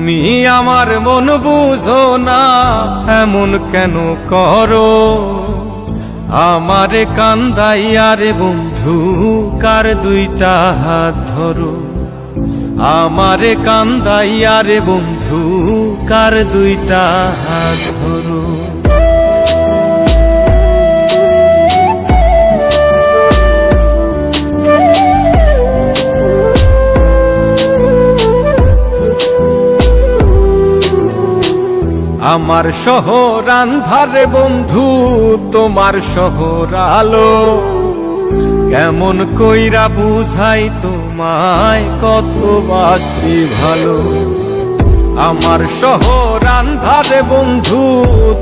তুমি আমার মন বুঝো না, এমন কেন করো? আমারে কান্দাইয়া রে বন্ধু, কার দুইটা হাত ধরো। আমারে কান্দাইয়া রে বন্ধু, কার দুইটা হাত ধরো। আমার শহর আন্ধারে বন্ধু, তোমার শহর আলো। কেমন কইরা বুঝাই তোমায়, কত বাসি ভালো। আমার শহর আন্ধারে বন্ধু,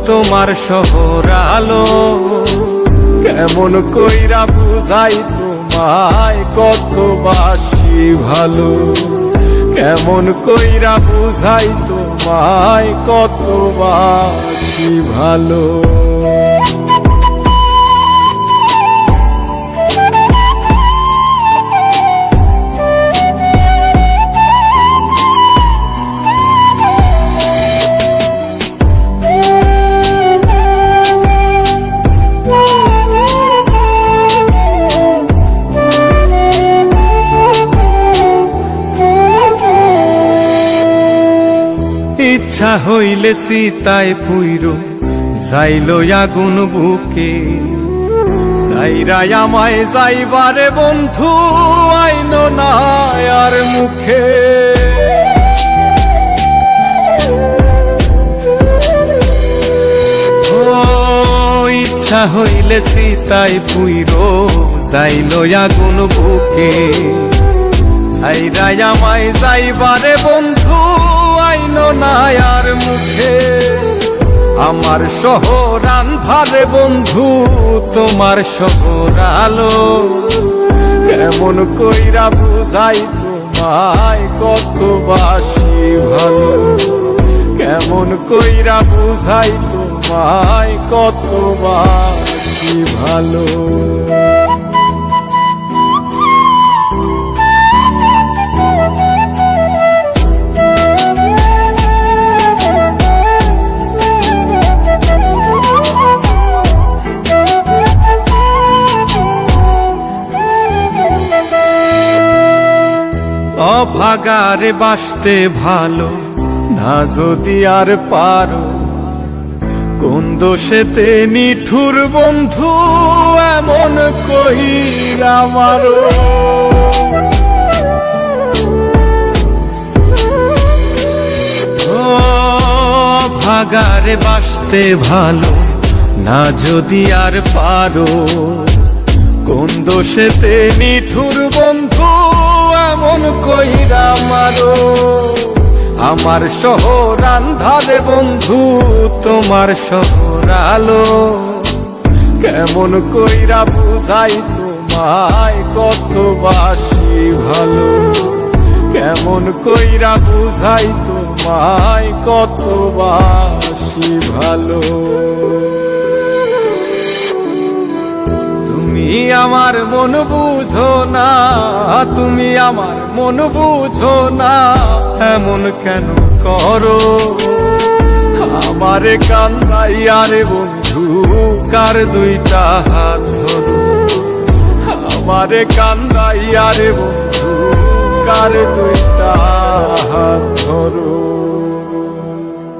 তোমার শহর আলো। কেমন কইরা বুঝাই তোমায়, কত বাসি ভালো। কেমন কইরা বুঝাই তোমায়, কত বাসি ভালো। ইচ্ছা হইলে সীতায় পুইরো যাইল আগুন বুকে। সাইরাই আমায় যাইবারে বন্ধু, আইন না আর মুখে। ইচ্ছা হইলে সীতায় পুইরো যাইল আগুন বুকে। সাইরাই আমায় যাইবারে বন্ধু, আইন না আর মুখে। আমার শহর আন্ধারে বন্ধু, তোমার শহর আলো। কেমন কইরা বুঝাই তোমায়, কত বাসি ভালো। কেমন কইরা বুঝাই তোমায়, কত বাসি ভালো। অভাগারে বাসতে ভালো না যদি আর পারো। কোন দোষেতে নিঠুর বন্ধু, এমন কইরা মারো। অভাগারে বাসতে ভালো না যদি আর পারো। কোন দোষেতে নিঠুর বন্ধু, এমন কইরা মারো। আমার শহর আন্ধারে বন্ধু, তোমার শহর আলো। কেমন কইরা বুঝাই তোমায়, কত বাসি ভালো। কেমন কইরা বুঝাই তোমায়, কত বাসি ভালো। তুমি আমার মন বুঝো না, তুমি আমার মন বুঝো না, এমন কেন করো? আমারে কান্দাইয়া রে বন্ধু, কার দুইটা হাত ধরো। আমারে কান্দাইয়া রে বন্ধু, কার দুইটা হাত